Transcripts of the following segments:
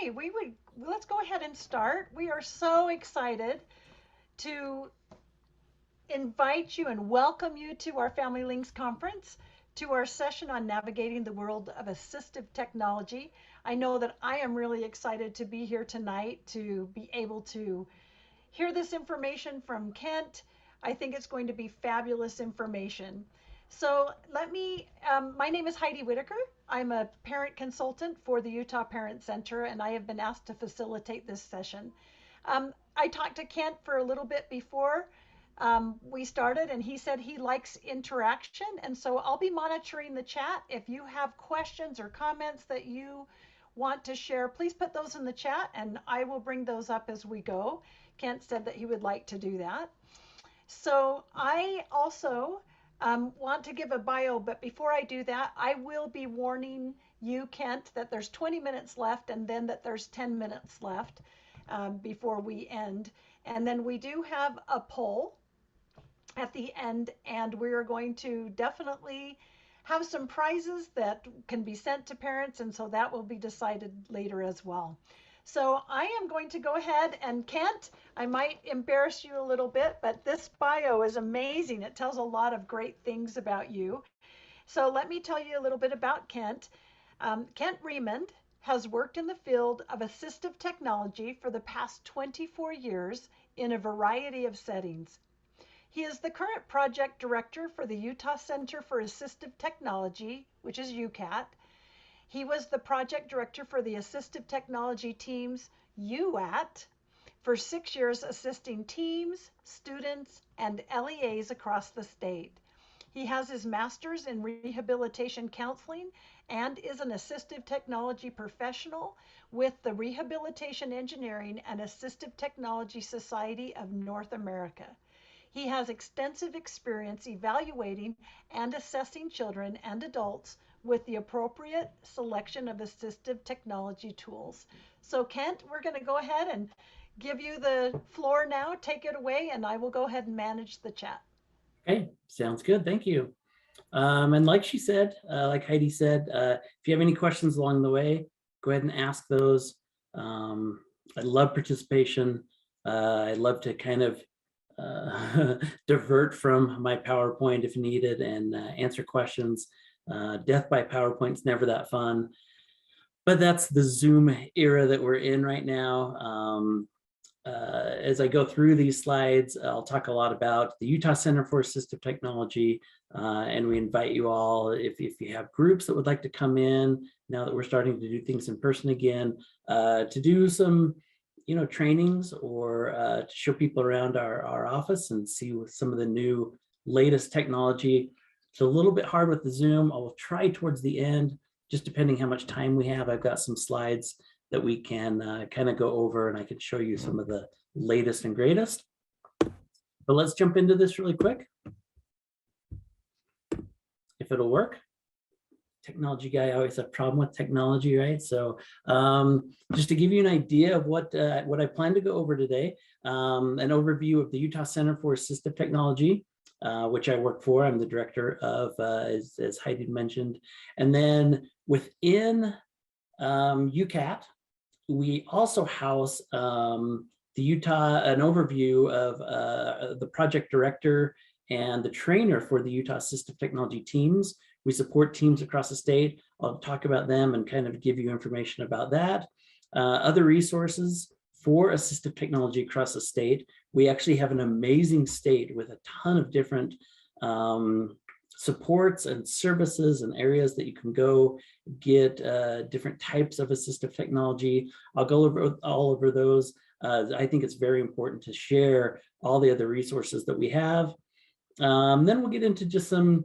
Okay, let's go ahead and start. We are so excited to invite you and welcome you to our Family Links conference, to our session on navigating the world of assistive technology. I know that I am really excited to be here tonight to be able to hear this information from Kent. I think it's going to be fabulous information. So my name is Heidi Whitaker. I'm a parent consultant for the Utah Parent Center, and I have been asked to facilitate this session. I talked to Kent for a little bit before we started, and he said he likes interaction. And so I'll be monitoring the chat. If you have questions or comments that you want to share, please put those in the chat, and I will bring those up as we go. Kent said that he would like to do that. So I also want to give a bio, but before I do that, I will be warning you, Kent, that there's 20 minutes left and then that there's 10 minutes left before we end. And then we do have a poll at the end, and we're going to definitely have some prizes that can be sent to parents, and so that will be decided later as well. So I am going to go ahead, and Kent, I might embarrass you a little bit, but this bio is amazing. It tells a lot of great things about you. So let me tell you a little bit about Kent. Kent Remund has worked in the field of assistive technology for the past 24 years in a variety of settings. He is the current project director for the Utah Center for Assistive Technology, which is UCAT. He was the project director for the Assistive Technology teams, UAT, for 6 years, assisting teams, students, and LEAs across the state. He has his master's in rehabilitation counseling and is an assistive technology professional with the Rehabilitation Engineering and Assistive Technology Society of North America. He has extensive experience evaluating and assessing children and adults with the appropriate selection of assistive technology tools. So Kent, we're going to go ahead and give you the floor now. Take it away, and I will go ahead and manage the chat. Okay, sounds good. Thank you. And like she said, like Heidi said, if you have any questions along the way, go ahead and ask those. I love participation. I'd love to kind of divert from my PowerPoint if needed and answer questions. Death by PowerPoint's never that fun, but that's the Zoom era that we're in right now. As I go through these slides, I'll talk a lot about the Utah Center for Assistive Technology, and we invite you all, if you have groups that would like to come in, now that we're starting to do things in person again, to do some trainings or to show people around our office and see with some of the new latest technology. It's a little bit hard with the Zoom. I will try towards the end, just depending how much time we have. I've got some slides that we can kind of go over, and I can show you some of the latest and greatest. But let's jump into this really quick, if it'll work. Technology guy, I always have a problem with technology, right? So just to give you an idea of what I plan to go over today, an overview of the Utah Center for Assistive Technology, which I work for. I'm the director of, as Heidi mentioned. And then within UCAT, we also house an overview of the project director and the trainer for the Utah Assistive Technology teams. We support teams across the state. I'll talk about them and kind of give you information about that. Other resources for assistive technology across the state. We actually have an amazing state with a ton of different supports and services and areas that you can go get different types of assistive technology. I'll go over all over those. I think it's very important to share all the other resources that we have. Then we'll get into just some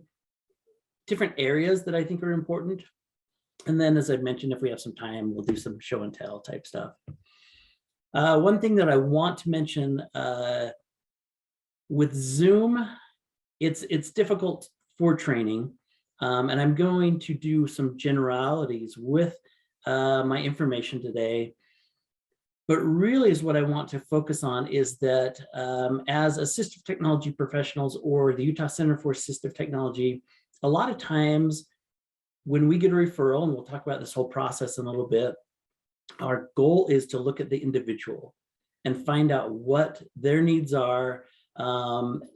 different areas that I think are important. And then, as I mentioned, if we have some time, we'll do some show and tell type stuff. One thing that I want to mention with Zoom, it's difficult for training, and I'm going to do some generalities with my information today. But really is what I want to focus on is that as assistive technology professionals or the Utah Center for Assistive Technology, a lot of times when we get a referral, and we'll talk about this whole process in a little bit, Our goal is to look at the individual and find out what their needs are,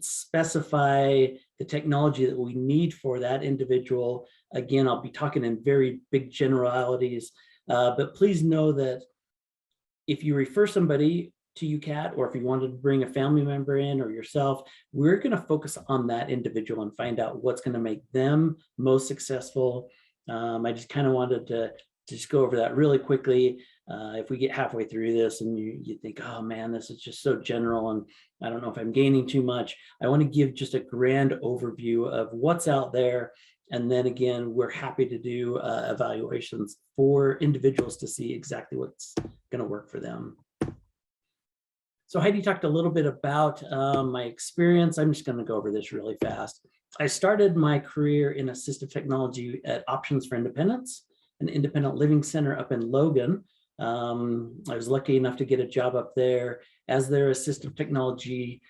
specify the technology that we need for that individual. Again, I'll be talking in very big generalities, but please know that if you refer somebody to UCAT, or if you wanted to bring a family member in or yourself, we're going to focus on that individual and find out what's going to make them most successful. I just kind of wanted to just go over that really quickly. If we get halfway through this and you think, oh man, this is just so general and I don't know if I'm gaining too much, I want to give just a grand overview of what's out there. And then again, we're happy to do evaluations for individuals to see exactly what's going to work for them. So Heidi talked a little bit about my experience. I'm just going to go over this really fast. I started my career in assistive technology at Options for Independence, an independent living center up in Logan. I was lucky enough to get a job up there as their assistive technology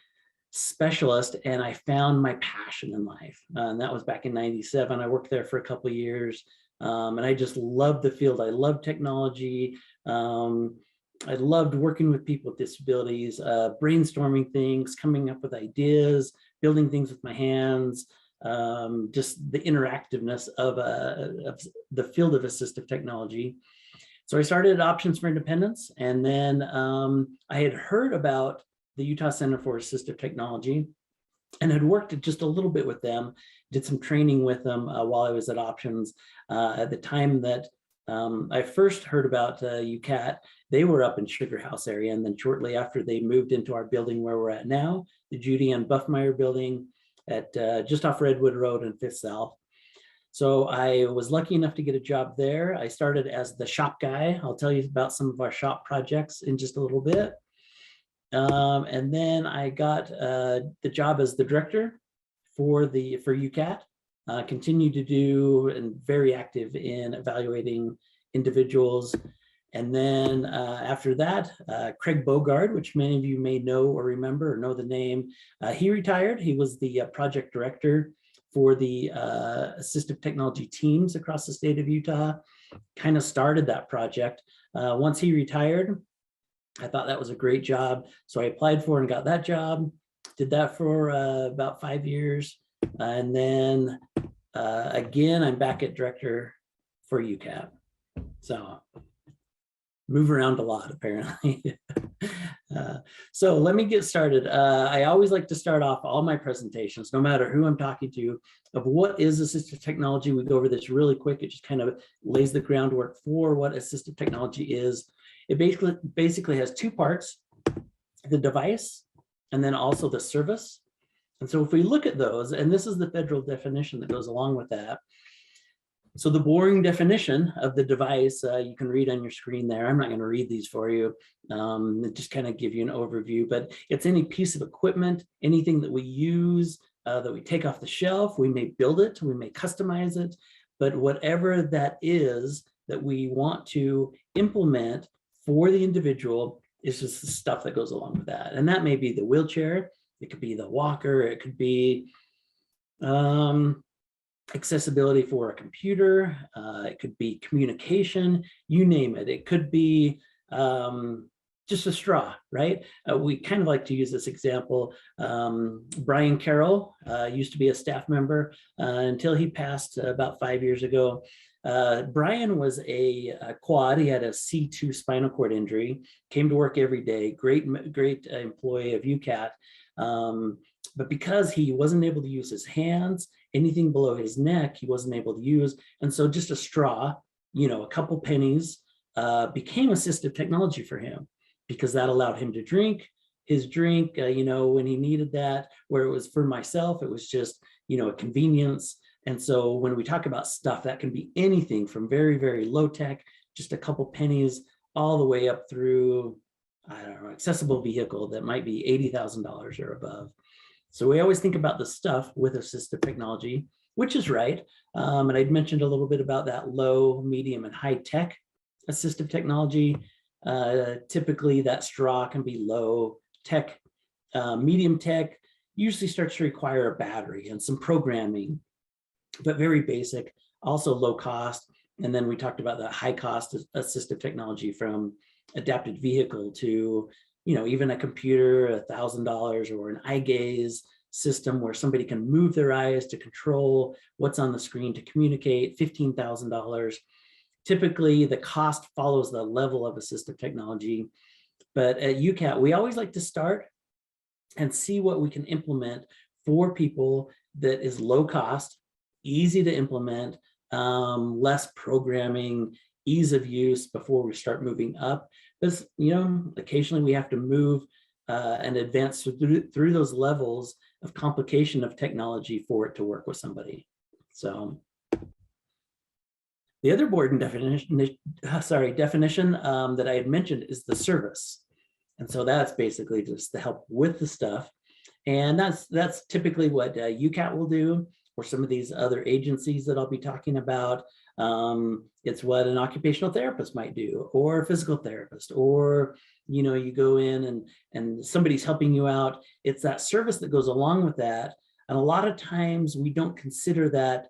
specialist, and I found my passion in life. And that was back in '97. I worked there for a couple of years, and I just loved the field. I loved technology. I loved working with people with disabilities, brainstorming things, coming up with ideas, building things with my hands, just the interactiveness of the field of assistive technology. So I started at Options for Independence, and then I had heard about the Utah Center for Assistive Technology and had worked just a little bit with them, did some training with them while I was at Options. At the time that I first heard about UCAT, they were up in Sugar House area, and then shortly after they moved into our building where we're at now, the Judy Ann Buffmeyer building at just off Redwood Road and Fifth South. So I was lucky enough to get a job there. I started as the shop guy. I'll tell you about some of our shop projects in just a little bit. And then I got the job as the director for UCAT. Continued to do and very active in evaluating individuals. And then after that, Craig Bogard, which many of you may know or remember or know the name, he retired. He was the project director for the assistive technology teams across the state of Utah, kind of started that project. Once he retired, I thought that was a great job. So I applied for and got that job, did that for about 5 years. And then again, I'm back at director for UCAT. So move around a lot, apparently. So let me get started. I always like to start off all my presentations, no matter who I'm talking to, of what is assistive technology. We go over this really quick. It just kind of lays the groundwork for what assistive technology is. It basically has two parts, the device and then also the service. And so if we look at those, and this is the federal definition that goes along with that. So the boring definition of the device, you can read on your screen there. I'm not going to read these for you. Just kind of give you an overview, but it's any piece of equipment, anything that we use, that we take off the shelf. We may build it, we may customize it, but whatever that is that we want to implement for the individual is just the stuff that goes along with that. And that may be the wheelchair, it could be the walker, it could be accessibility for a computer, it could be communication, you name it. It could be just a straw, right? We kind of like to use this example. Brian Carroll used to be a staff member until he passed about 5 years ago. Brian was a quad. He had a C2 spinal cord injury, came to work every day, great employee of UCAT. But because he wasn't able to use his hands, anything below his neck, he wasn't able to use. And so just a straw, a couple pennies became assistive technology for him, because that allowed him to drink his drink, when he needed that, where it was for myself, it was just, a convenience. And so when we talk about stuff, that can be anything from very, very low tech, just a couple pennies, all the way up through, I don't know, accessible vehicle that might be $80,000 or above. So we always think about the stuff with assistive technology, which is right. And I'd mentioned a little bit about that low, medium, and high tech assistive technology. Typically that straw can be low tech. Medium tech usually starts to require a battery and some programming, but very basic, also low cost. And then we talked about the high cost assistive technology, from adapted vehicle to, even a computer, $1,000, or an eye gaze system where somebody can move their eyes to control what's on the screen to communicate, $15,000. Typically, the cost follows the level of assistive technology. But at UCAT, we always like to start and see what we can implement for people that is low cost, easy to implement, less programming, ease of use before we start moving up. Because, occasionally we have to move and advance through those levels of complication of technology for it to work with somebody. So the other board definition that I had mentioned is the service. And so that's basically just the help with the stuff. And that's typically what UCAT will do, or some of these other agencies that I'll be talking about. It's what an occupational therapist might do, or a physical therapist, or you go in and somebody's helping you out. It's that service that goes along with that. And a lot of times we don't consider that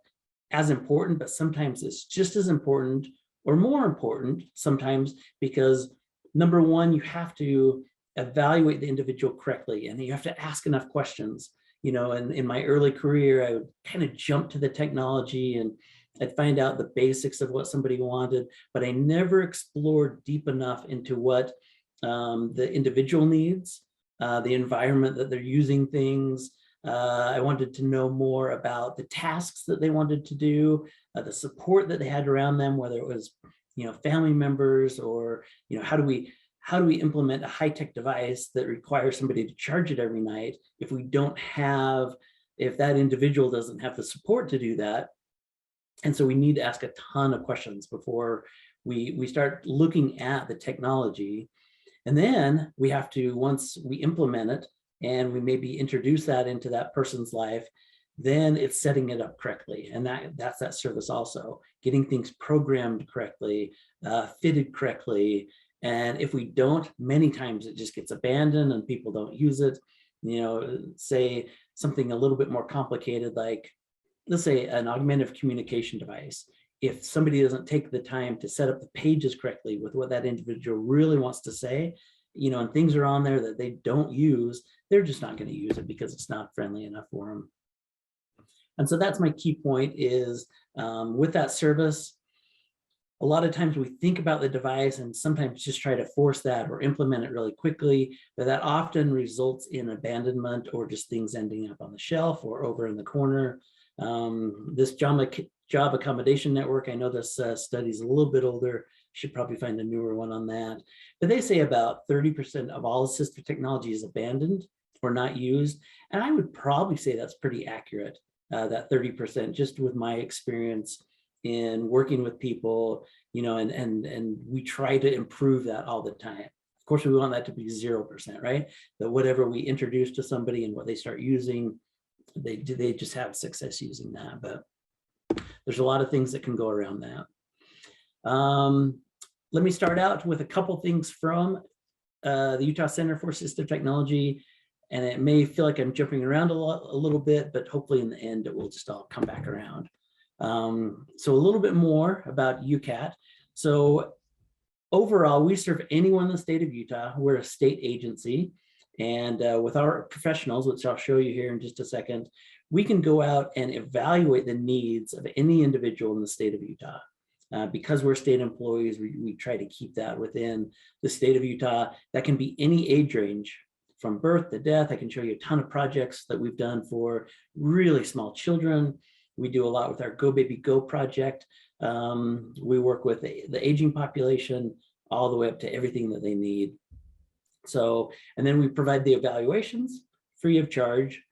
as important, but sometimes it's just as important or more important sometimes, because number one, you have to evaluate the individual correctly, and you have to ask enough questions. And in my early career, I would kind of jump to the technology and I'd find out the basics of what somebody wanted, but I never explored deep enough into what the individual needs, the environment that they're using things. I wanted to know more about the tasks that they wanted to do, the support that they had around them, whether it was, family members, or, how do we implement a high-tech device that requires somebody to charge it every night if that individual doesn't have the support to do that. And so we need to ask a ton of questions before we start looking at the technology. And then we have to, once we implement it and we maybe introduce that into that person's life, then it's setting it up correctly. And that's that service also, getting things programmed correctly, fitted correctly. And if we don't, many times it just gets abandoned and people don't use it. Say something a little bit more complicated, like, let's say an augmentative communication device. If somebody doesn't take the time to set up the pages correctly with what that individual really wants to say, and things are on there that they don't use, they're just not going to use it because it's not friendly enough for them. And so that's my key point is, with that service, a lot of times we think about the device and sometimes just try to force that or implement it really quickly, but that often results in abandonment or just things ending up on the shelf or over in the corner. This job accommodation network, I know this study's a little bit older, should probably find a newer one on that, but they say about 30% of all assistive technology is abandoned or not used. And I would probably say that's pretty accurate, that 30%, just with my experience in working with people, and we try to improve that all the time. Of course, we want that to be 0%, right? That whatever we introduce to somebody and what they start using, they just have success using that. But there's a lot of things that can go around that. Let me start out with a couple things from the Utah Center for Assistive Technology. And it may feel like I'm jumping around a little bit, but hopefully in the end, it will just all come back around. So a little bit more about UCAT. So overall, we serve anyone in the state of Utah. We're a state agency. And with our professionals, which I'll show you here in just a second, we can go out and evaluate the needs of any individual in the state of Utah. Because we're state employees, we try to keep that within the state of Utah. That can be any age range, from birth to death. I can show you a ton of projects that we've done for really small children. We do a lot with our Go Baby Go project. We work with the aging population all the way up to everything that they need. So, and then we provide the evaluations free of charge,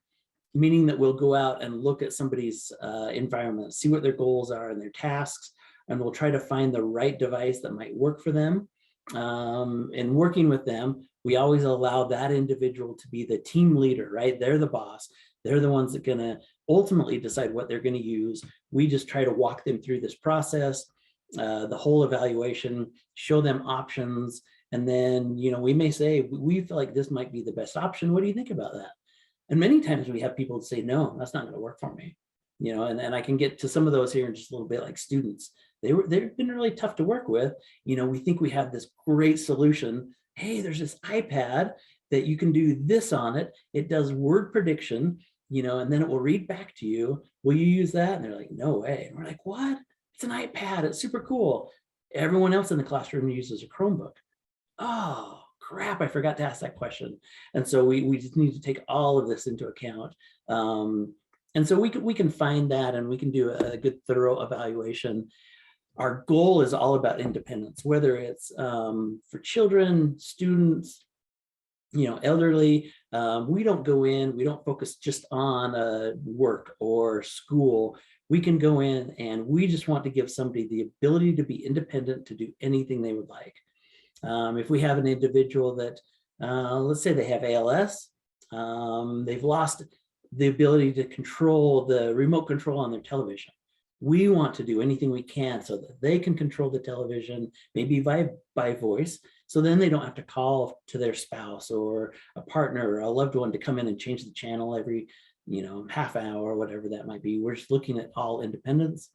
meaning that we'll go out and look at somebody's environment, see what their goals are and their tasks, and we'll try to find the right device that might work for them. And working with them, we always allow that individual to be the team leader, right? They're the boss. They're the ones that are going to ultimately decide what they're going to use. We just try to walk them through this process, the whole evaluation, show them options. And then, we may say, we feel like this might be the best option. What do you think about that? And many times we have people say, no, that's not going to work for me. And I can get to some of those here in just a little bit, like students. they've been really tough to work with. We think we have this great solution. Hey, there's this iPad that you can do this on it. It does word prediction, and then it will read back to you. Will you use that? And they're like, no way. And we're like, what? It's an iPad. It's super cool. Everyone else in the classroom uses a Chromebook. Oh, crap, I forgot to ask that question. And so we just need to take all of this into account. And so we can find that, and we can do a good thorough evaluation. Our goal is all about independence, whether it's for children, students, elderly. We don't go in, we don't focus just on work or school. We can go in and we just want to give somebody the ability to be independent, to do anything they would like. If we have an individual that, let's say they have ALS, they've lost the ability to control the remote control on their television. We want to do anything we can so that they can control the television, maybe by voice. So then they don't have to call to their spouse or a partner or a loved one to come in and change the channel every, half hour or whatever that might be. We're just looking at all independence.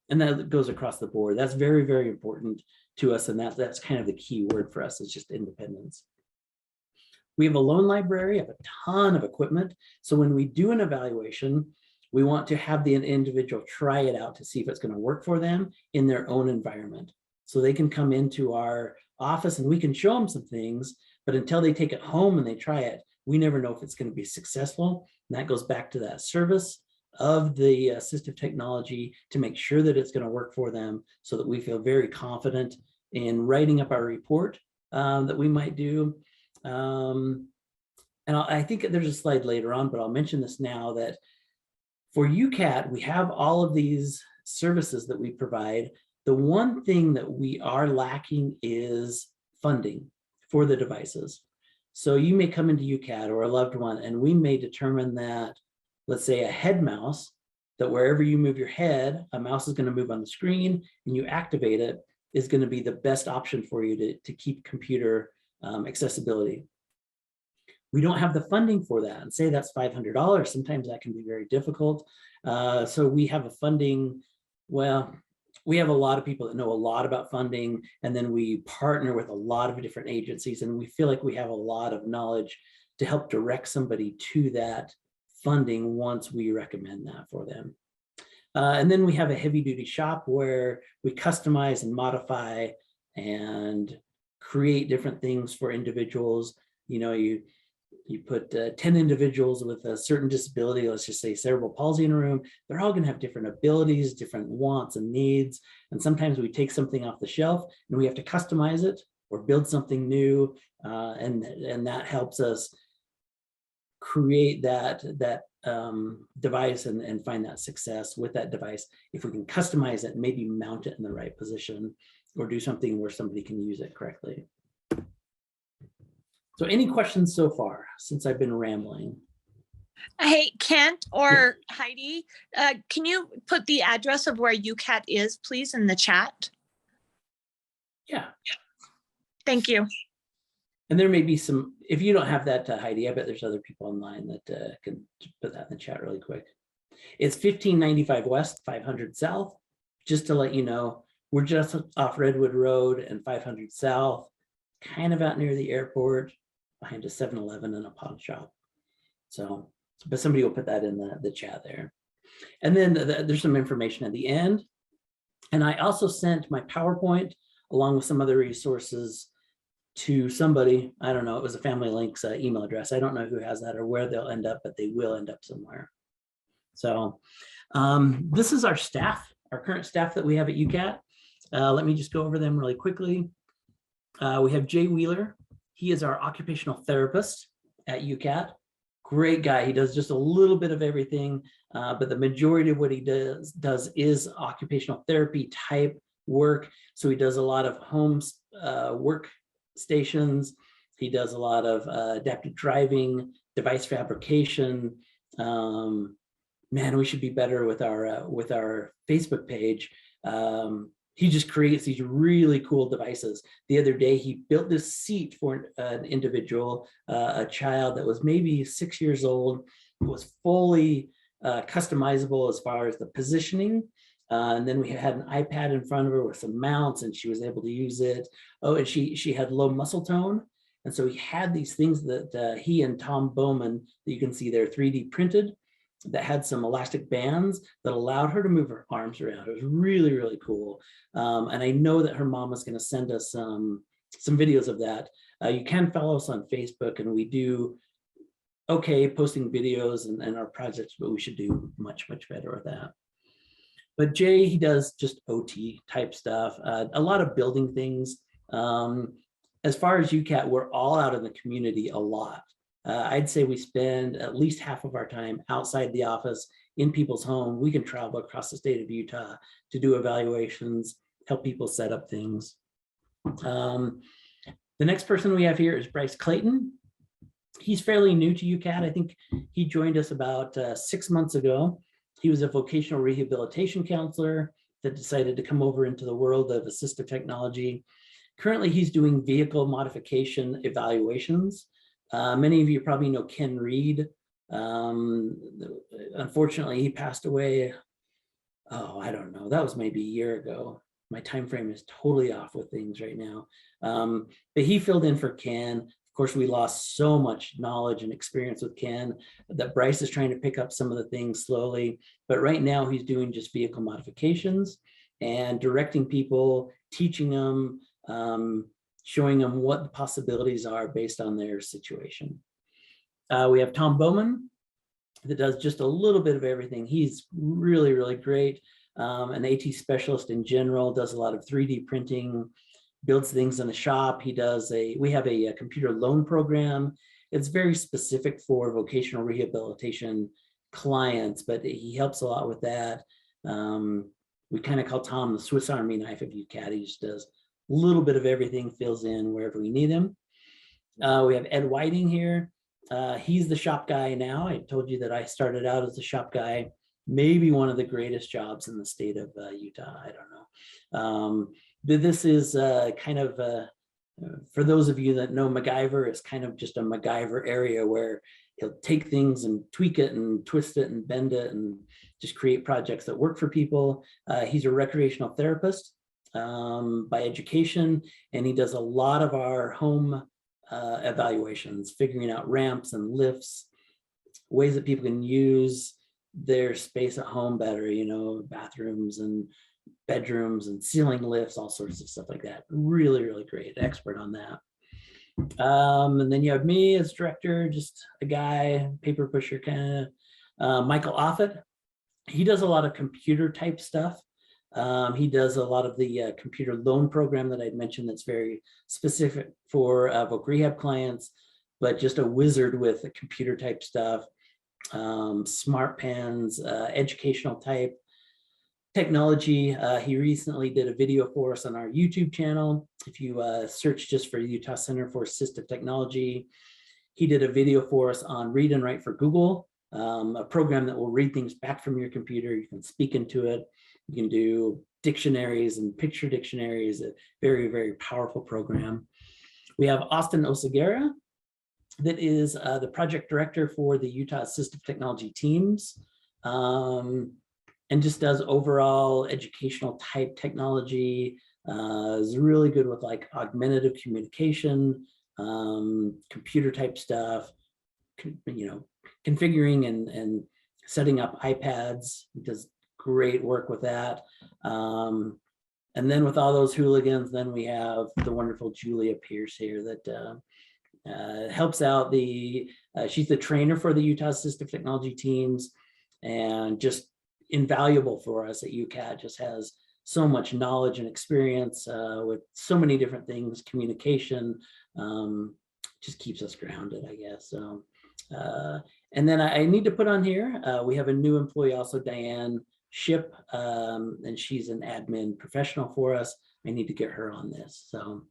And that goes across the board. That's very, very important to us. And that's kind of the key word for us, is just independence. We have a loan library of a ton of equipment. So when we do an evaluation, we want to have the individual try it out to see if it's going to work for them in their own environment. So they can come into our office and we can show them some things, but until they take it home and they try it, we never know if it's going to be successful. And that goes back to that service of the assistive technology to make sure that it's going to work for them, so that we feel very confident in writing up our report that we might do. And I think there's a slide later on, but I'll mention this now, that for UCAT, we have all of these services that we provide. The one thing that we are lacking is funding for the devices. So you may come into UCAT or a loved one, and we may determine that, let's say, a head mouse, that wherever you move your head, a mouse is going to move on the screen, and you activate it, is going to be the best option for you to keep computer accessibility. We don't have the funding for that, and say that's $500. Sometimes that can be very difficult. So we have a funding, well, we have a lot of people that know a lot about funding, and then we partner with a lot of different agencies, and we feel like we have a lot of knowledge to help direct somebody to that funding once we recommend that for them. And then we have a heavy duty shop where we customize and modify and create different things for individuals. You put 10 individuals with a certain disability, let's just say cerebral palsy, in a room. They're all going to have different abilities, different wants and needs. And sometimes we take something off the shelf and we have to customize it or build something new. And that helps us create that device and find that success with that device. If we can customize it, maybe mount it in the right position or do something where somebody can use it correctly. So any questions so far, since I've been rambling? Hey, Kent or Heidi, can you put the address of where UCAT is, please, in the chat? Yeah. Thank you. And there may be some, if you don't have that, Heidi, I bet there's other people online that can put that in the chat really quick. It's 1595 West, 500 South. Just to let you know, we're just off Redwood Road and 500 South, kind of out near the airport, behind a 7-Eleven and a pawn shop. So, but somebody will put that in the chat there. And then there's some information at the end. And I also sent my PowerPoint along with some other resources to somebody. I don't know, it was a Family Links email address. I don't know who has that or where they'll end up, but they will end up somewhere. So this is our staff, our current staff that we have at UCAT. Let me just go over them really quickly. We have Jay Wheeler. He is our occupational therapist at UCAT. Great guy. He does just a little bit of everything, but the majority of what he does is occupational therapy type work. So he does a lot of home work stations. He does a lot of adaptive driving, device fabrication. Man, we should be better with our Facebook page. He just creates these really cool devices. The other day, he built this seat for an individual, a child that was maybe 6 years old. It was fully customizable as far as the positioning. And then we had an iPad in front of her with some mounts, and she was able to use it. Oh, and she had low muscle tone. And so he had these things that he and Tom Bowman, that you can see there, 3D printed, that had some elastic bands that allowed her to move her arms around. It was really, really cool. And I know that her mom was going to send us some videos of that. You can follow us on Facebook, and we do okay posting videos and our projects, but we should do much, much better with that. But Jay, he does just OT type stuff, a lot of building things. As far as UCAT, we're all out in the community a lot. I'd say we spend at least half of our time outside the office in people's home. We can travel across the state of Utah to do evaluations, help people set up things. The next person we have here is Bryce Clayton. He's fairly new to UCAT. I think he joined us about 6 months ago. He was a vocational rehabilitation counselor that decided to come over into the world of assistive technology. Currently, he's doing vehicle modification evaluations. Many of you probably know Ken Reed. Unfortunately, he passed away. Oh, I don't know. That was maybe a year ago. My time frame is totally off with things right now. But he filled in for Ken. Of course, we lost so much knowledge and experience with Ken that Bryce is trying to pick up some of the things slowly. But right now, he's doing just vehicle modifications and directing people, teaching them, showing them what the possibilities are based on their situation. We have Tom Bowman that does just a little bit of everything. He's really, really great. An AT specialist in general, does a lot of 3D printing, builds things in the shop. We have a computer loan program. It's very specific for vocational rehabilitation clients, but he helps a lot with that. We kind of call Tom the Swiss Army knife of UCAT. He just does a little bit of everything, fills in wherever we need him. We have Ed Whiting here. He's the shop guy now. I told you that I started out as the shop guy. Maybe one of the greatest jobs in the state of Utah. I don't know. But this is kind of, for those of you that know MacGyver, it's kind of just a MacGyver area where he'll take things and tweak it and twist it and bend it and just create projects that work for people. He's a recreational therapist by education, and he does a lot of our home evaluations, figuring out ramps and lifts, ways that people can use their space at home better, bathrooms and bedrooms and ceiling lifts, all sorts of stuff like that. Really, really great, expert on that. And then you have me as director, just a guy, paper pusher kind of. Michael Offit, he does a lot of computer type stuff. He does a lot of the computer loan program that I'd mentioned that's very specific for voc rehab clients, but just a wizard with the computer type stuff, smart pens, educational type technology. He recently did a video for us on our YouTube channel. If you search just for Utah Center for Assistive Technology, he did a video for us on Read and Write for Google, a program that will read things back from your computer. You can speak into it. You can do dictionaries and picture dictionaries, a very, very powerful program. We have Austin Oseguera, that is the project director for the Utah Assistive Technology teams, and just does overall educational type technology, is really good with like augmentative communication, computer type stuff, configuring and setting up iPads. He does great work with that. And then with all those hooligans, then we have the wonderful Julia Pierce here that helps out she's the trainer for the Utah Assistive Technology teams, and just invaluable for us at UCAT. Just has so much knowledge and experience with so many different things, communication, just keeps us grounded, I guess. So, and then I need to put on here, we have a new employee also, Diane Ship, and she's an admin professional for us. I need to get her on this. So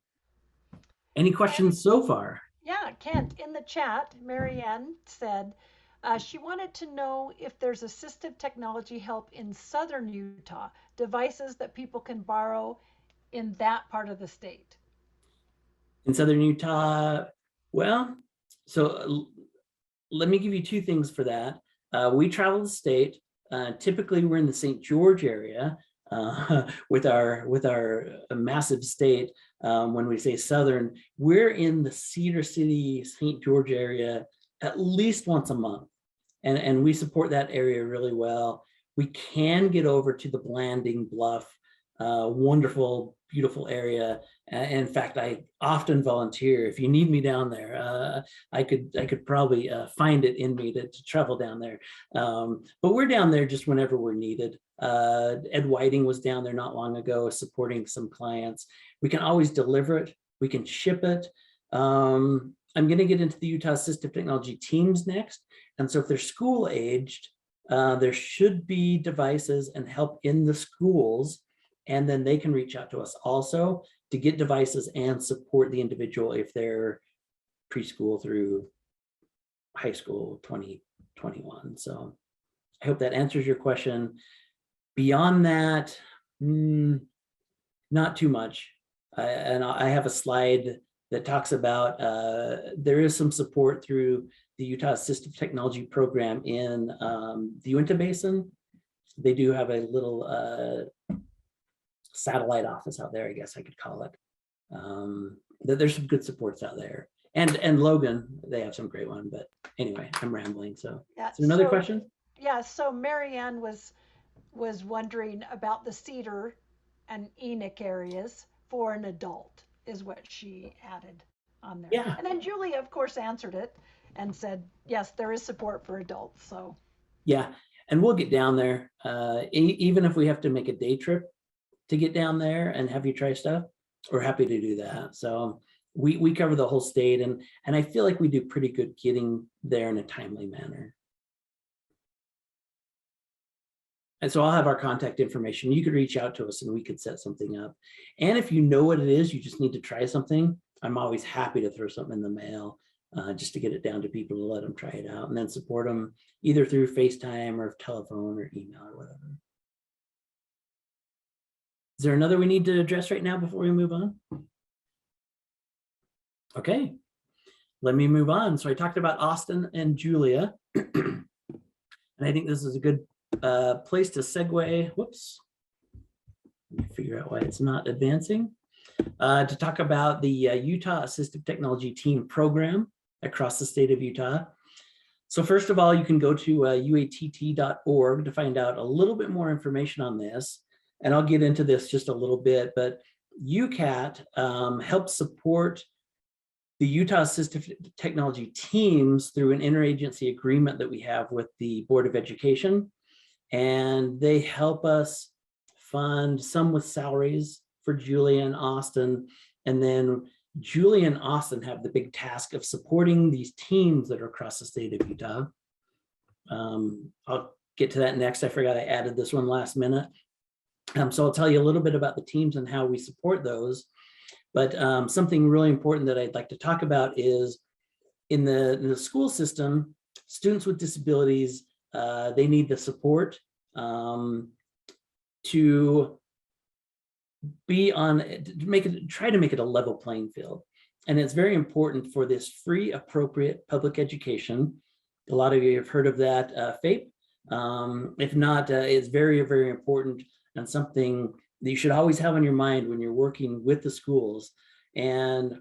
any questions so far? Yeah, Kent, in the chat, Marianne said she wanted to know if there's assistive technology help in southern Utah, devices that people can borrow in that part of the state. In southern Utah, well, so let me give you two things for that. We travel the state. Typically, we're in the St. George area with our massive state. When we say southern, we're in the Cedar City, St. George area at least once a month, and we support that area really well. We can get over to the Blanding Bluff, wonderful, beautiful area. In fact, I often volunteer. If you need me down there, I could probably find it in me to travel down there. But we're down there just whenever we're needed. Ed Whiting was down there not long ago supporting some clients. We can always deliver it. We can ship it. I'm going to get into the Utah Assistive Technology teams next. And so if they're school aged, there should be devices and help in the schools, and then they can reach out to us also to get devices and support the individual if they're preschool through high school 2021. So I hope that answers your question. Beyond that, not too much. And I have a slide that talks about there is some support through the Utah Assistive Technology program in the Uinta Basin. They do have a little satellite office out there, I guess I could call it. There's some good supports out there. And Logan, they have some great one, but anyway, I'm rambling. So Yeah, is there another question? Yeah, so Marianne was wondering about the Cedar and Enoch areas for an adult is what she added on there. Yeah. And then Julia, of course, answered it and said, yes, there is support for adults. So yeah, and we'll get down there. Even if we have to make a day trip to get down there and have you try stuff, we're happy to do that. So we cover the whole state, and I feel like we do pretty good getting there in a timely manner. And so I'll have our contact information. You could reach out to us and we could set something up. And if you know what it is, you just need to try something, I'm always happy to throw something in the mail just to get it down to people to let them try it out and then support them either through FaceTime or telephone or email or whatever. Is there another we need to address right now before we move on? Okay, let me move on. So I talked about Austin and Julia, and I think this is a good place to segue. Whoops. Let me figure out why it's not advancing. To talk about the Utah Assistive Technology Team Program across the state of Utah. So first of all, you can go to uatt.org to find out a little bit more information on this. And I'll get into this just a little bit, but UCAT helps support the Utah Assistive Technology teams through an interagency agreement that we have with the Board of Education. And they help us fund some with salaries for Julia and Austin. And then Julia and Austin have the big task of supporting these teams that are across the state of Utah. I'll get to that next. I forgot I added this one last minute. So I'll tell you a little bit about the teams and how we support those. But something really important that I'd like to talk about is in the school system, students with disabilities, they need the support to be on, try to make it a level playing field. And it's very important for this free, appropriate public education. A lot of you have heard of that, FAPE. If not, it's very, very important and something that you should always have on your mind when you're working with the schools. And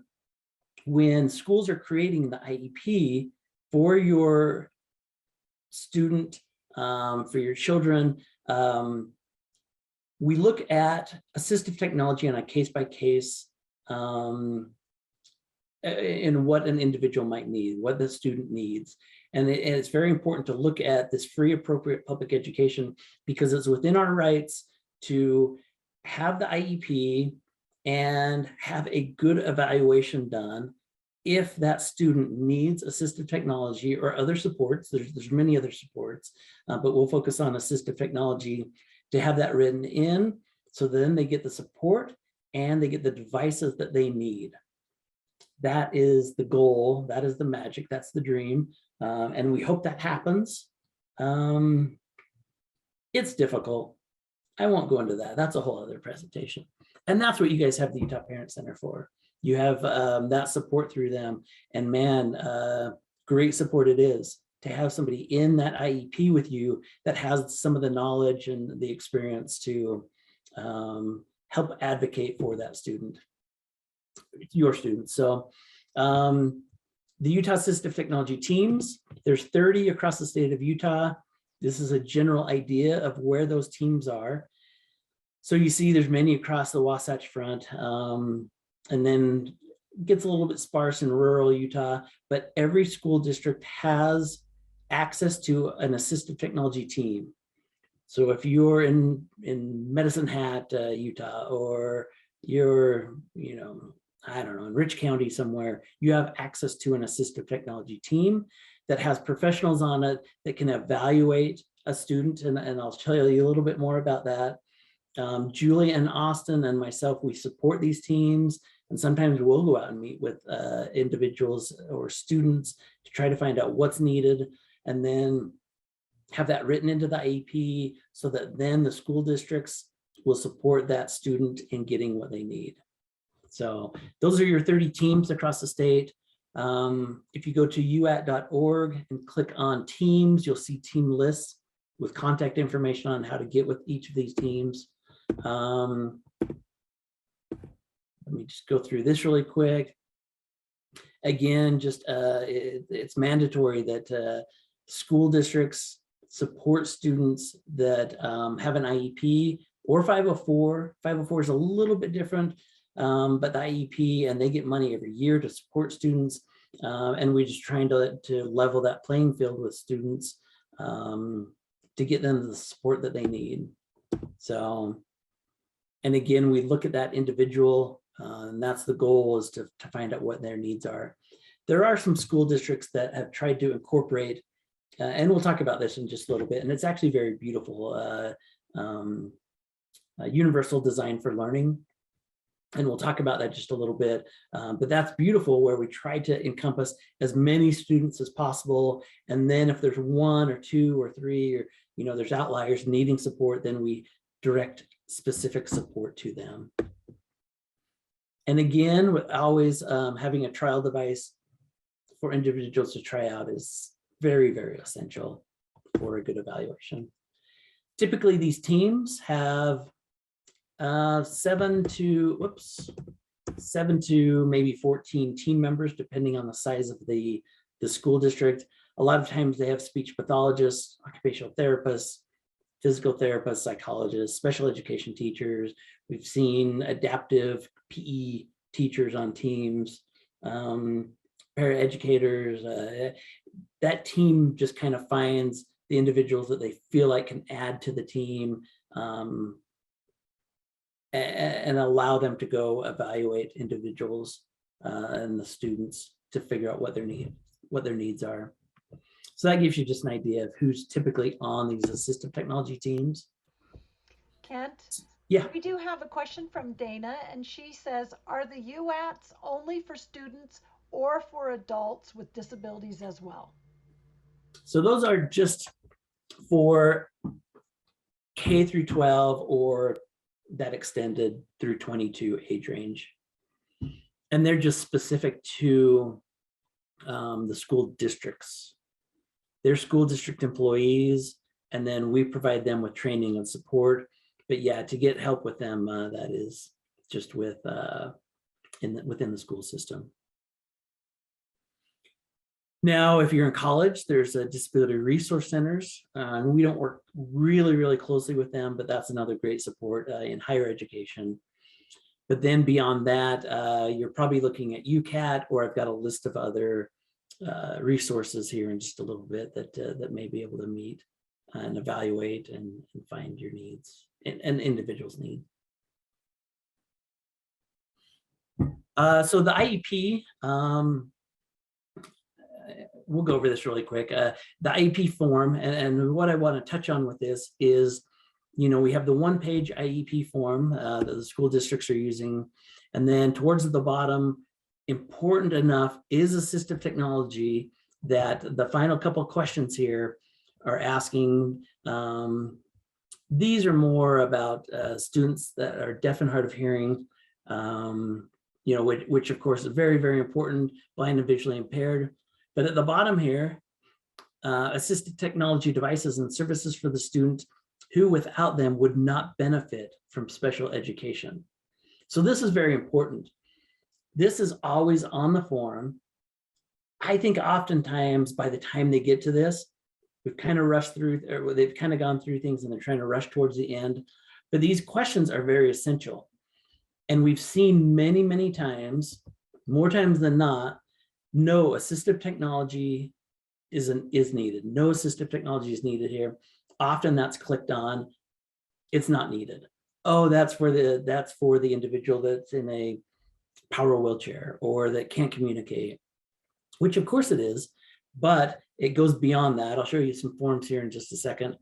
when schools are creating the IEP for your student, for your children, we look at assistive technology on a case-by-case in what an individual might need, what the student needs. And it's very important to look at this free, appropriate public education because it's within our rights to have the IEP and have a good evaluation done if that student needs assistive technology or other supports. There's many other supports, but we'll focus on assistive technology to have that written in, so then they get the support and they get the devices that they need. That is the goal, that is the magic, that's the dream, and we hope that happens. It's difficult. I won't go into that. That's a whole other presentation. And that's what you guys have the Utah Parent Center for. You have that support through them. And man, great support it is to have somebody in that IEP with you that has some of the knowledge and the experience to help advocate for that student, your student. So the Utah Assistive Technology teams, there's 30 across the state of Utah. This is a general idea of where those teams are. So you see there's many across the Wasatch Front, and then gets a little bit sparse in rural Utah, but every school district has access to an assistive technology team. So if you're in Medicine Hat, Utah, or you're, I don't know, in Rich County somewhere, you have access to an assistive technology team that has professionals on it that can evaluate a student. And I'll tell you a little bit more about that. Julie and Austin and myself, we support these teams. And sometimes we'll go out and meet with individuals or students to try to find out what's needed, and then have that written into the IEP so that then the school districts will support that student in getting what they need. So those are your 30 teams across the state. If you go to uat.org and click on teams, you'll see team lists with contact information on how to get with each of these teams. Let me just go through this really quick. Again, just it's mandatory that school districts support students that have an IEP or 504. 504 is a little bit different, but the IEP, and they get money every year to support students. And we're just trying to level that playing field with students to get them the support that they need. So, and again, we look at that individual, and that's the goal, is to find out what their needs are. There are some school districts that have tried to incorporate, and we'll talk about this in just a little bit, and it's actually very beautiful, universal design for learning. And we'll talk about that just a little bit, but that's beautiful, where we try to encompass as many students as possible. And then if there's one or two or three, or there's outliers needing support, then we direct specific support to them. And again, with always having a trial device for individuals to try out is very, very essential for a good evaluation. Typically, these teams have 7 to maybe 14 team members, depending on the size of the school district. A lot of times they have speech pathologists, occupational therapists, physical therapists, psychologists, special education teachers. We've seen adaptive PE teachers on teams, paraeducators. That team just kind of finds the individuals that they feel like can add to the team, and allow them to go evaluate individuals and the students to figure out what their needs are. So that gives you just an idea of who's typically on these assistive technology teams. Kent? Yeah. We do have a question from Dana, and she says, are the UATs only for students or for adults with disabilities as well? So those are just for K through 12 or that extended through 22 age range. And they're just specific to the school districts. They're school district employees, and then we provide them with training and support. But yeah, to get help with them, that is just with within the school system. Now, if you're in college, there's disability resource centers, and we don't work really, really closely with them, but that's another great support in higher education. But then beyond that, you're probably looking at UCAT, or I've got a list of other resources here in just a little bit that may be able to meet and evaluate and find your needs and individuals' needs. So the IEP, we'll go over this really quick. The IEP form, and what I want to touch on with this is, we have the one-page IEP form that the school districts are using, and then towards the bottom, important enough is assistive technology that the final couple of questions here are asking. These are more about students that are deaf and hard of hearing, which of course is very, very important, blind and visually impaired. But at the bottom here, assistive technology devices and services for the student who without them would not benefit from special education. So this is very important. This is always on the form. I think oftentimes by the time they get to this, we've kind of rushed through, or they've kind of gone through things and they're trying to rush towards the end. But these questions are very essential. And we've seen many, many times, more times than not, no assistive technology is needed. No assistive technology is needed here. Often that's clicked on, it's not needed. Oh, that's for the individual that's in a power wheelchair or that can't communicate, which of course it is, but it goes beyond that. I'll show you some forms here in just a second.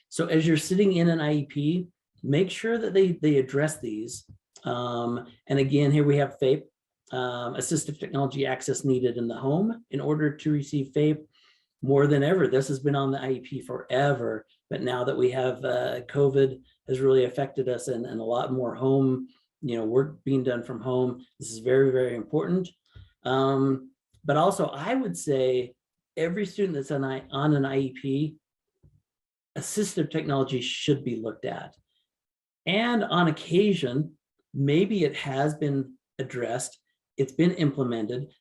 So as you're sitting in an IEP, make sure that they address these. And again, here we have FAPE, assistive technology access needed in the home in order to receive FAPE. More than ever, this has been on the IEP forever, but now that we have COVID has really affected us and a lot more home, work being done from home. This is very, very important. But also I would say every student that's on an IEP, assistive technology should be looked at. And on occasion, maybe it has been addressed, it's been implemented,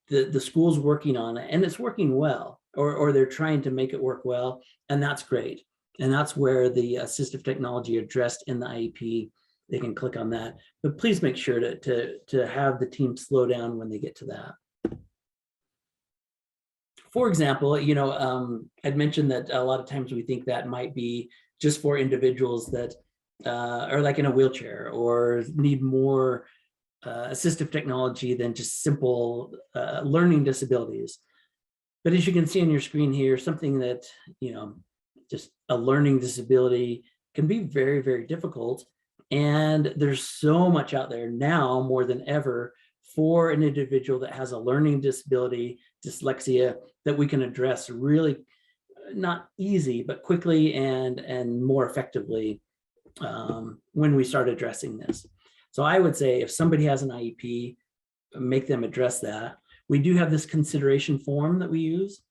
the school's working on it and it's working well, or they're trying to make it work well, and that's great. And that's where the assistive technology addressed in the IEP, they can click on that. But please make sure to have the team slow down when they get to that. For example, I'd mentioned that a lot of times we think that might be just for individuals that are like in a wheelchair or need more assistive technology than just simple learning disabilities. But as you can see on your screen here, something that, just a learning disability can be very, very difficult. And there's so much out there now more than ever for an individual that has a learning disability, dyslexia, that we can address really not easy, but quickly and more effectively when we start addressing this. So I would say if somebody has an IEP, make them address that. We do have this consideration form that we use.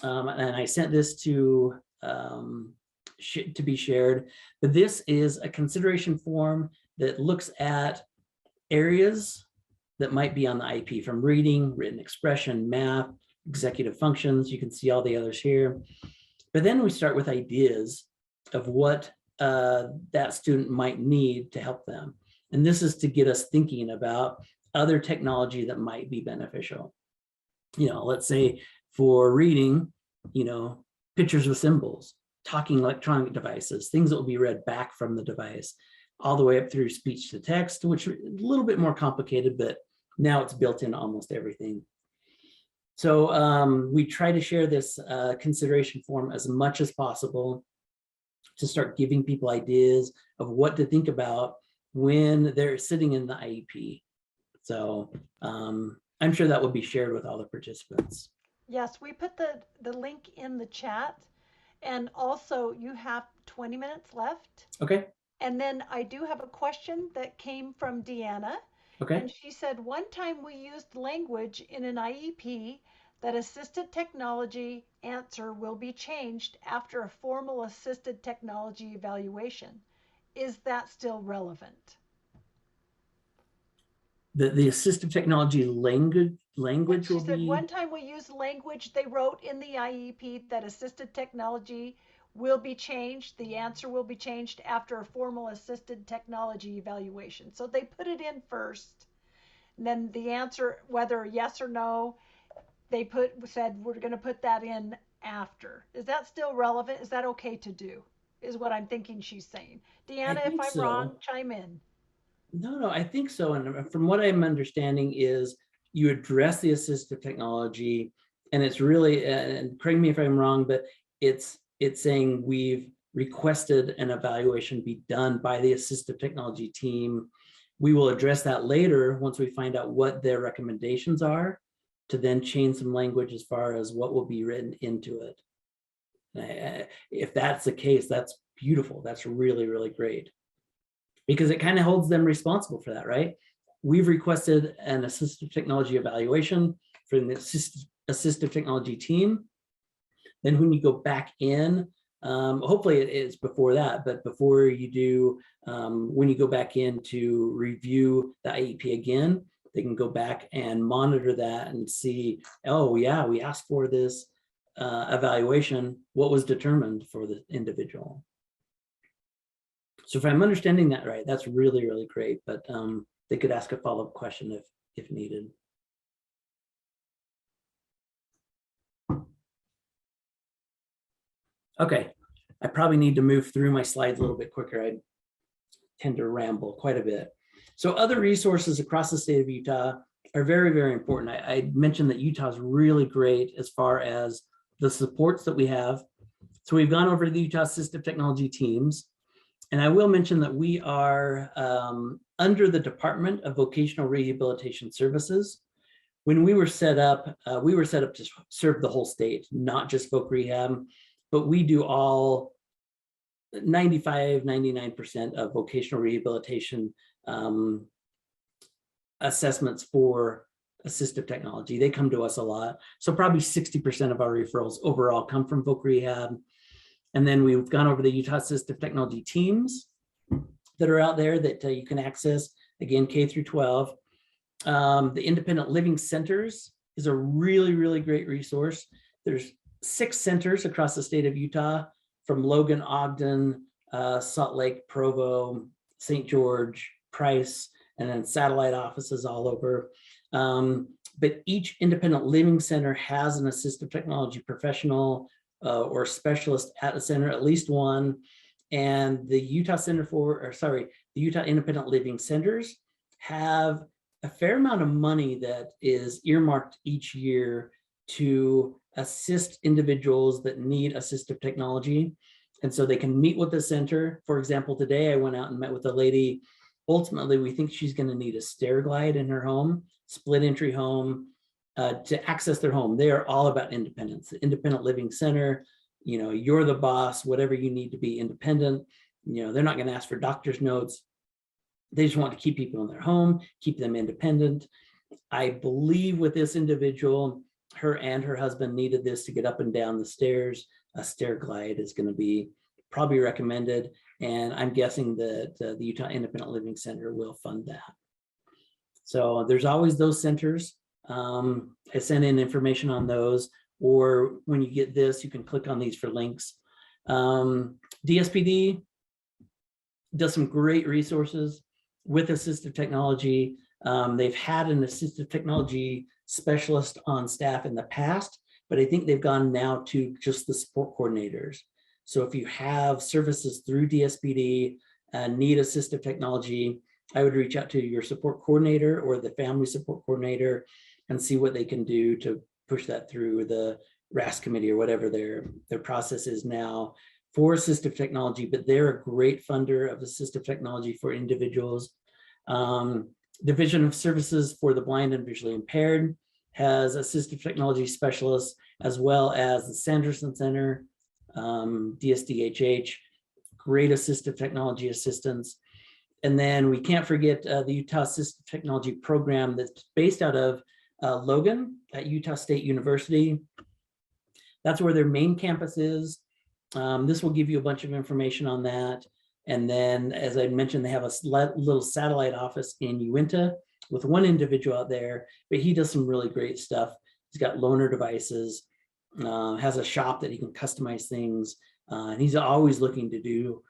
And I sent this to be shared, but this is a consideration form that looks at areas that might be on the IEP, from reading, written expression, math, executive functions. You can see all the others here. But then we start with ideas of what that student might need to help them. And this is to get us thinking about other technology that might be beneficial. Let's say for reading, pictures with symbols, talking electronic devices, things that will be read back from the device, all the way up through speech to text, which is a little bit more complicated, but now it's built in almost everything. So we try to share this consideration form as much as possible to start giving people ideas of what to think about when they're sitting in the IEP. So I'm sure that will be shared with all the participants. Yes, we put the link in the chat. And also you have 20 minutes left. Okay. And then I do have a question that came from Deanna. Okay. And she said, one time we used language in an IEP that assisted technology answer will be changed after a formal assisted technology evaluation. Is that still relevant? The assistive technology language She will said, be. one time we used language they wrote in the IEP that assisted technology will be changed. The answer will be changed after a formal assisted technology evaluation. So they put it in first. And then the answer, whether yes or no, they said we're going to put that in after. Is that still relevant? Is that okay to do? Is what I'm thinking she's saying. Deanna, if I'm wrong, chime in. No, I think so. And from what I'm understanding is you address the assistive technology, and it's really, and correct me if I'm wrong, but it's saying we've requested an evaluation be done by the assistive technology team. We will address that later once we find out what their recommendations are, to then change some language as far as what will be written into it. If that's the case, that's beautiful. That's really, really great, because it kind of holds them responsible for that, right? We've requested an assistive technology evaluation from the assistive technology team. Then when you go back in, hopefully it is before that, but before you do, when you go back in to review the IEP again, they can go back and monitor that and see, oh yeah, we asked for this evaluation, what was determined for the individual. So if I'm understanding that right, that's really, really great, but they could ask a follow-up question if needed. Okay, I probably need to move through my slides a little bit quicker. I tend to ramble quite a bit. So other resources across the state of Utah are very, very important. I mentioned that Utah is really great as far as the supports that we have. So we've gone over to the Utah Assistive Technology teams. And I will mention that we are under the Department of Vocational Rehabilitation Services. When we were set up to serve the whole state, not just voc rehab, but we do all 99% of vocational rehabilitation assessments for assistive technology. They come to us a lot. So probably 60% of our referrals overall come from voc rehab. And then we've gone over the Utah Assistive Technology teams that are out there that you can access, again, K through 12. The Independent Living Centers is a really, really great resource. There's 6 centers across the state of Utah, from Logan, Ogden, Salt Lake, Provo, St. George, Price, and then satellite offices all over. But each independent living center has an assistive technology professional or specialist at the center, at least one. And the Utah the Utah Independent Living Centers have a fair amount of money that is earmarked each year to assist individuals that need assistive technology. And so they can meet with the center. For example, today I went out and met with a lady. Ultimately, we think she's going to need a stair glide in her home, split entry home, to access their home. They are all about independence. The Independent Living Center, you know, you're the boss, whatever you need to be independent. You know, they're not going to ask for doctor's notes. They just want to keep people in their home, keep them independent. I believe with this individual, her and her husband needed this to get up and down the stairs. A stair glide is going to be probably recommended. And I'm guessing that the Utah Independent Living Center will fund that. So there's always those centers. I sent in information on those, or when you get this, you can click on these for links. DSPD does some great resources with assistive technology. They've had an assistive technology specialist on staff in the past, but I think they've gone now to just the support coordinators. So if you have services through DSPD and need assistive technology, I would reach out to your support coordinator or the family support coordinator and see what they can do to push that through the RAS committee or whatever their process is now for assistive technology. But they're a great funder of assistive technology for individuals. Division of Services for the Blind and Visually Impaired has assistive technology specialists, as well as the Sanderson Center, DSDHH, great assistive technology assistants. And then we can't forget the Utah Assistive Technology Program that's based out of Logan at Utah State University. That's where their main campus is. This will give you a bunch of information on that. And then, as I mentioned, they have a little satellite office in Uinta with one individual out there, but he does some really great stuff. He's got loaner devices, has a shop that he can customize things, and he's always looking to do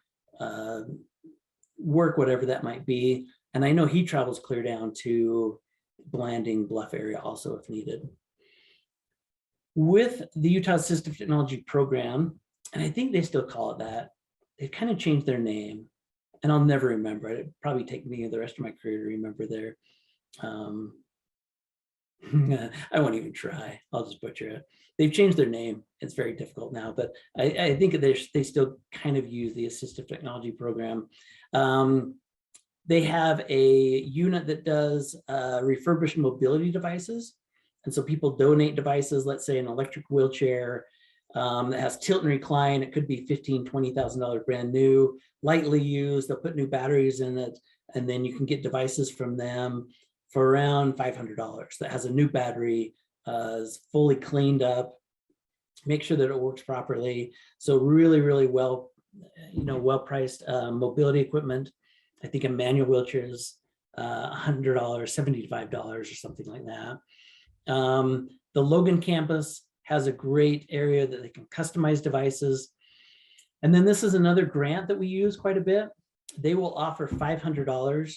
work, whatever that might be. And I know he travels clear down to Blanding Bluff area also if needed. With the Utah Assistive Technology Program, and I think they still call it that, they've kind of changed their name, and I'll never remember it. It'd probably take me the rest of my career to remember their, I won't even try. I'll just butcher it. They've changed their name. It's very difficult now, but I think they still kind of use the Assistive Technology Program. They have a unit that does refurbished mobility devices. And so people donate devices, let's say an electric wheelchair that has tilt and recline. It could be $15,000, $20,000 brand new, lightly used. They'll put new batteries in it, and then you can get devices from them for around $500 that has a new battery, is fully cleaned up, make sure that it works properly. So really, really well, well-priced mobility equipment. I think a manual wheelchair is $100, $75 or something like that. The Logan campus has a great area that they can customize devices. And then this is another grant that we use quite a bit. They will offer $500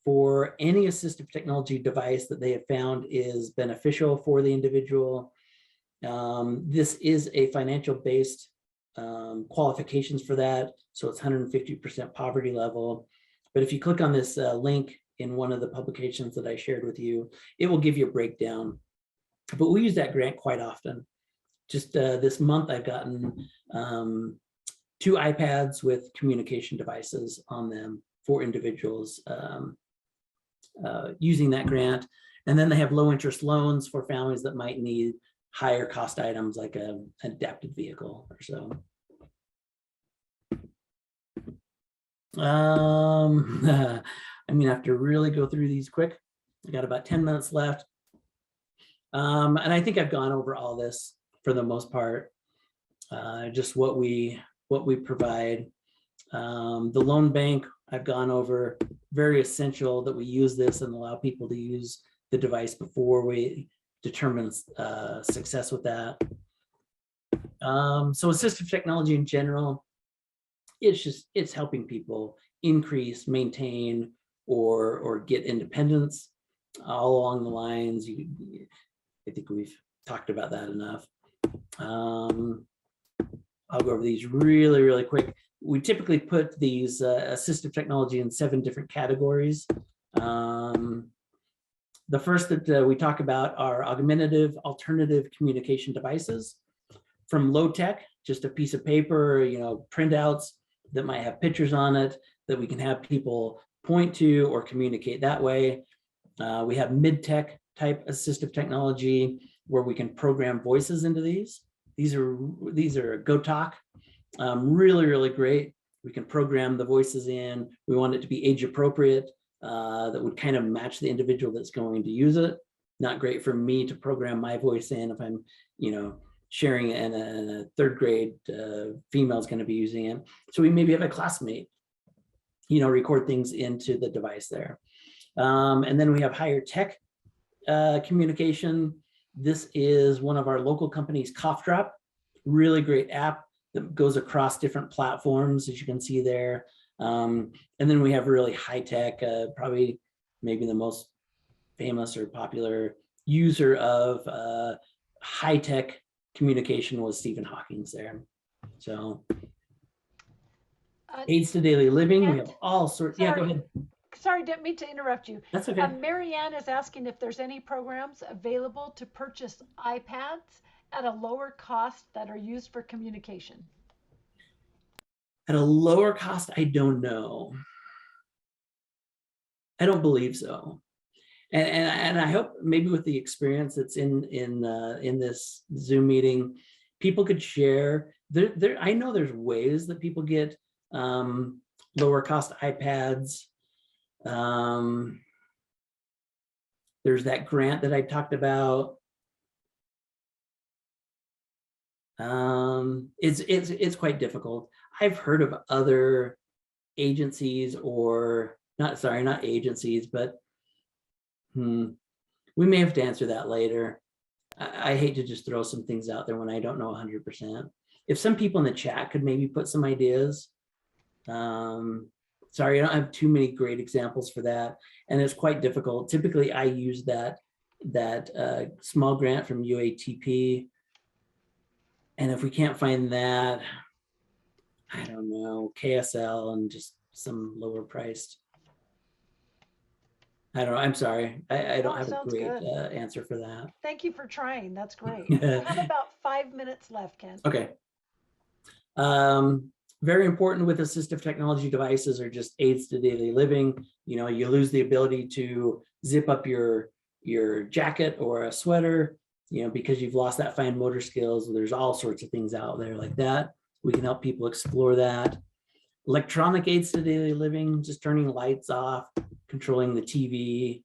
for any assistive technology device that they have found is beneficial for the individual. This is a financial based qualifications for that. So it's 150% poverty level. But if you click on this link in one of the publications that I shared with you, it will give you a breakdown. But we use that grant quite often. Just this month, I've gotten 2 iPads with communication devices on them for individuals using that grant. And then they have low interest loans for families that might need higher cost items like an adapted vehicle or so. I'm gonna have to really go through these quick. I got about 10 minutes left. And I think I've gone over all this for the most part, just what we provide. The loan bank, I've gone over, very essential that we use this and allow people to use the device before we determine success with that. So assistive technology in general, it's helping people increase, maintain, or get independence all along the lines. I think we've talked about that enough. I'll go over these really, really quick. We typically put these assistive technology in 7 different categories. The first that we talk about are augmentative alternative communication devices. From low tech, just a piece of paper, printouts that might have pictures on it that we can have people point to or communicate that way. We have mid-tech type assistive technology where we can program voices into these. These are Go Talk, really, really great. We can program the voices in. We want it to be age appropriate, that would kind of match the individual that's going to use it. Not great for me to program my voice in if I'm, sharing and a 3rd grade female is going to be using it. So we maybe have a classmate, record things into the device there. And then we have higher tech communication. This is one of our local companies, Cough Drop, really great app that goes across different platforms, as you can see there. And then we have really high tech, probably maybe the most famous or popular user of high tech communication was Stephen Hawking's there. So aids to daily living, we have all sorts. Yeah, go ahead. Sorry, didn't mean to interrupt you. That's okay. Marianne is asking if there's any programs available to purchase iPads at a lower cost that are used for communication. At a lower cost, I don't know. I don't believe so. And I hope maybe with the experience that's in this Zoom meeting, people could share. I know there's ways that people get lower cost iPads. There's that grant that I talked about. It's quite difficult. I've heard of other agencies or not agencies, but we may have to answer that later. I hate to just throw some things out there when I don't know 100%. If some people in the chat could maybe put some ideas. Sorry, I don't have too many great examples for that. And it's quite difficult. Typically, I use that small grant from UATP. And if we can't find that, I don't know, KSL and just some lower priced. I don't know. I'm sorry. I don't have a great answer for that. Thank you for trying. That's great. We have about 5 minutes left, Ken. Okay. Very important with assistive technology devices are just aids to daily living. You lose the ability to zip up your jacket or a sweater, because you've lost that fine motor skills. There's all sorts of things out there like that. We can help people explore that. Electronic aids to daily living, just turning lights off, controlling the TV,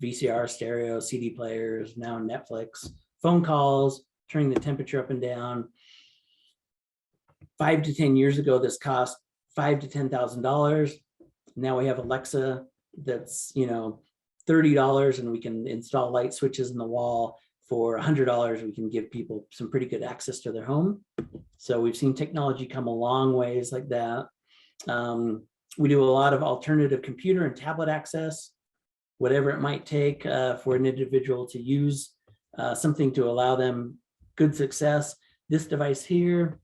VCR, stereo, CD players, now Netflix, phone calls, turning the temperature up and down. 5 to 10 years ago, this cost $5,000 to $10,000. Now we have Alexa that's, $30, and we can install light switches in the wall. For $100, we can give people some pretty good access to their home. So we've seen technology come a long ways like that. We do a lot of alternative computer and tablet access, whatever it might take for an individual to use something to allow them good success. This device here,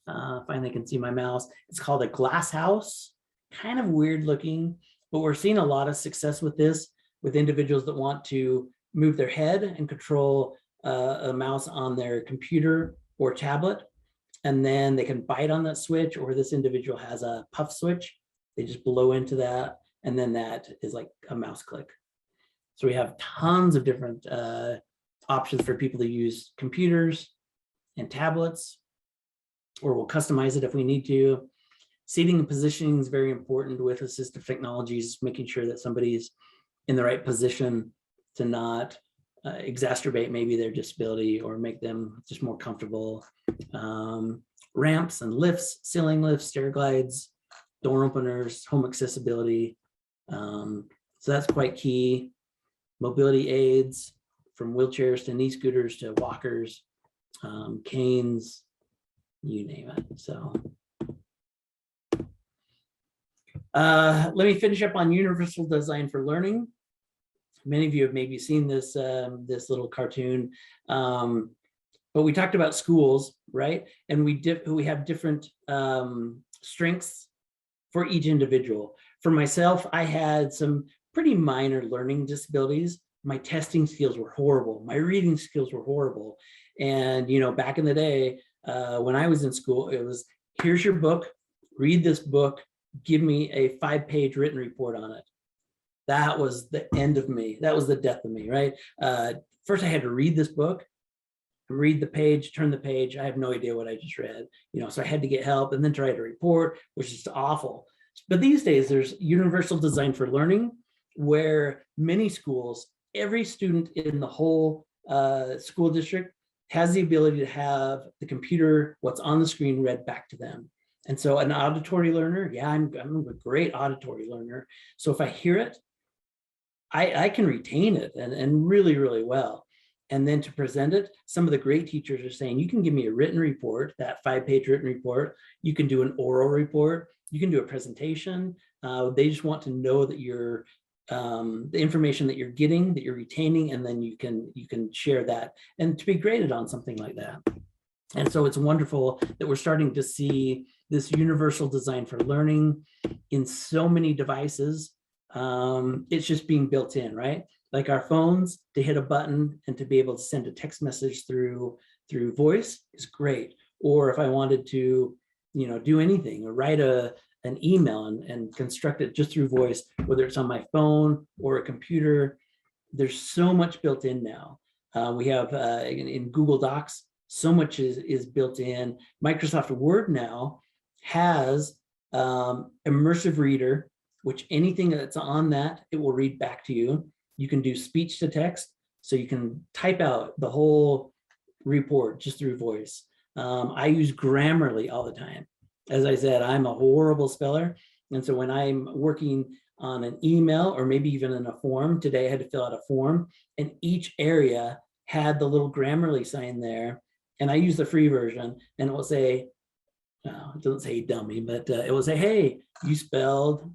finally can see my mouse. It's called a glass house, kind of weird looking, but we're seeing a lot of success with this, with individuals that want to move their head and control a mouse on their computer or tablet. And then they can bite on that switch, or this individual has a puff switch. They just blow into that, and then that is like a mouse click. So we have tons of different options for people to use computers and tablets, or we'll customize it if we need to. Seating and positioning is very important with assistive technologies, making sure that somebody's in the right position to not exacerbate maybe their disability or make them just more comfortable. Ramps and lifts, ceiling lifts, stair glides, door openers, home accessibility. So that's quite key. Mobility aids, from wheelchairs to knee scooters to walkers, canes, you name it. So let me finish up on universal design for learning. Many of you have maybe seen this this little cartoon, but we talked about schools, right? And we have different strengths for each individual. For myself, I had some pretty minor learning disabilities. My testing skills were horrible. My reading skills were horrible. And back in the day, when I was in school, it was, here's your book, read this book, give me a 5-page written report on it. That was the end of me. That was the death of me, right? First, I had to read this book, read the page, turn the page. I have no idea what I just read, so I had to get help and then try to report, which is awful. But these days, there's universal design for learning, where many schools, every student in the whole school district has the ability to have the computer, what's on the screen, read back to them. And so an auditory learner, yeah, I'm a great auditory learner. So if I hear it, I can retain it and really, really well. And then to present it, some of the great teachers are saying, you can give me a written report, that 5-page written report. You can do an oral report. You can do a presentation. They just want to know that you're the information that you're getting, that you're retaining, and then you can share that and to be graded on something like that. And so it's wonderful that we're starting to see this universal design for learning in so many devices. It's just being built in, right? Like our phones, to hit a button and to be able to send a text message through voice is great. Or if I wanted to, do anything or write an email and construct it just through voice, whether it's on my phone or a computer, there's so much built in now. We have in Google Docs, so much is built in. Microsoft Word now has immersive reader, which anything that's on that, it will read back to you. You can do speech to text, so you can type out the whole report just through voice. I use Grammarly all the time. As I said, I'm a horrible speller. And so when I'm working on an email or maybe even in a form, today I had to fill out a form, and each area had the little Grammarly sign there. And I use the free version, and it will say, it doesn't say dummy, but it will say, hey, you spelled,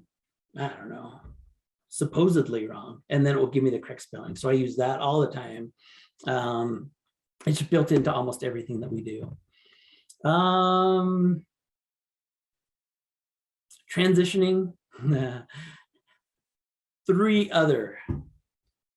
I don't know, supposedly wrong. And then it will give me the correct spelling. So I use that all the time. It's built into almost everything that we do. Transitioning, 3 other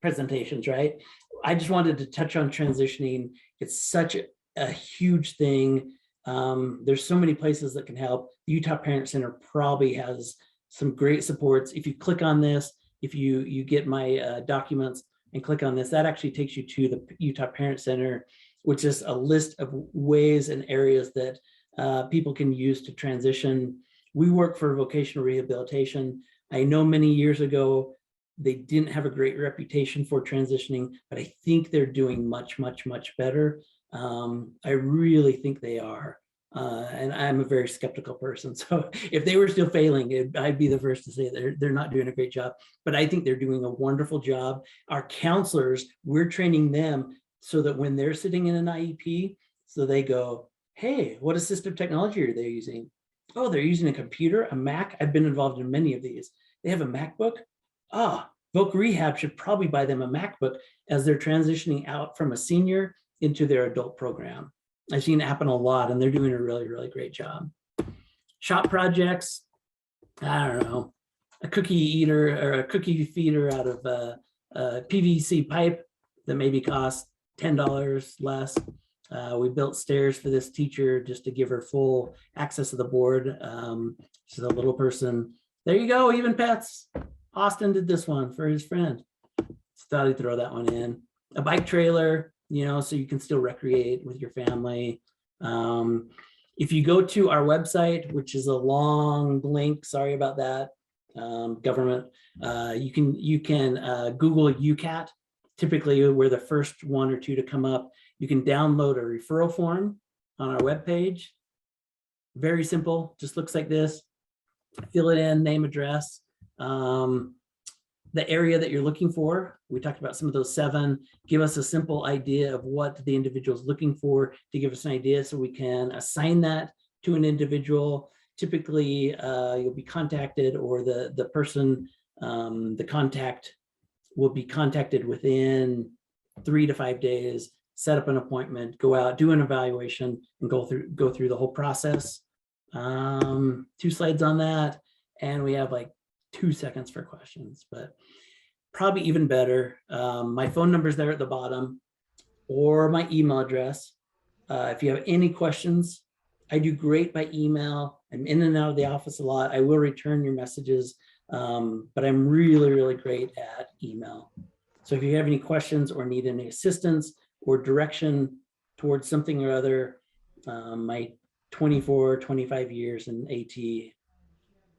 presentations, right? I just wanted to touch on transitioning. It's such a huge thing. There's so many places that can help. The Utah Parent Center probably has some great supports. If you click on this, if you get my documents and click on this, that actually takes you to the Utah Parent Center, which is a list of ways and areas that people can use to transition. We work for vocational rehabilitation. I know many years ago, they didn't have a great reputation for transitioning, but I think they're doing much, much, much better. I really think they are. And I'm a very skeptical person. So if they were still failing, I'd be the first to say they're not doing a great job. But I think they're doing a wonderful job. Our counselors, we're training them so that when they're sitting in an IEP, so they go, hey, what assistive technology are they using? Oh, they're using a computer, a Mac. I've been involved in many of these. They have a MacBook. Voc Rehab should probably buy them a MacBook as they're transitioning out from a senior into their adult program. I've seen it happen a lot, and they're doing a really, really great job. Shop projects, I don't know, a cookie eater or a cookie feeder out of a PVC pipe that maybe costs $10 less. We built stairs for this teacher just to give her full access to the board. She's a little person. There you go, even pets. Austin did this one for his friend. Just thought I'd throw that one in. A bike trailer, you know, so you can still recreate with your family. If you go to our website, which is a long link, sorry about that, government, you can Google UCAT. Typically, we're the first one or two to come up. You can download a referral form on our webpage. Very simple, just looks like this. Fill it in, name, address. The area that you're looking for. We talked about some of those 7. Give us a simple idea of what the individual is looking for to give us an idea so we can assign that to an individual. Typically, you'll be contacted, or the person, the contact will be contacted within 3 to 5 days, set up an appointment, go out, do an evaluation, and go through the whole process. 2 slides on that, and we have like 2 seconds for questions, but probably even better. My phone number is there at the bottom, or my email address. If you have any questions, I do great by email. I'm in and out of the office a lot. I will return your messages, but I'm really, really great at email. So if you have any questions or need any assistance or direction towards something or other, my 25 years in AT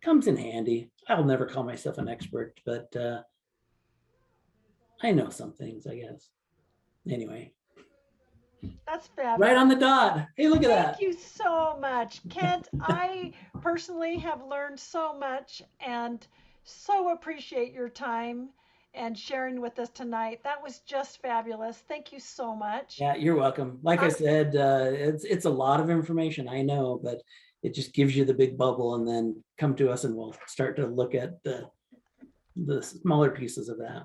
comes in handy. I'll never call myself an expert, but I know some things, I guess. Anyway. That's fabulous. Right on the dot. Hey, look at that. Thank you so much, Kent. I personally have learned so much and so appreciate your time and sharing with us tonight. That was just fabulous. Thank you so much. Yeah, you're welcome. Like I said, it's a lot of information, I know, but it just gives you the big bubble, and then come to us and we'll start to look at the smaller pieces of that.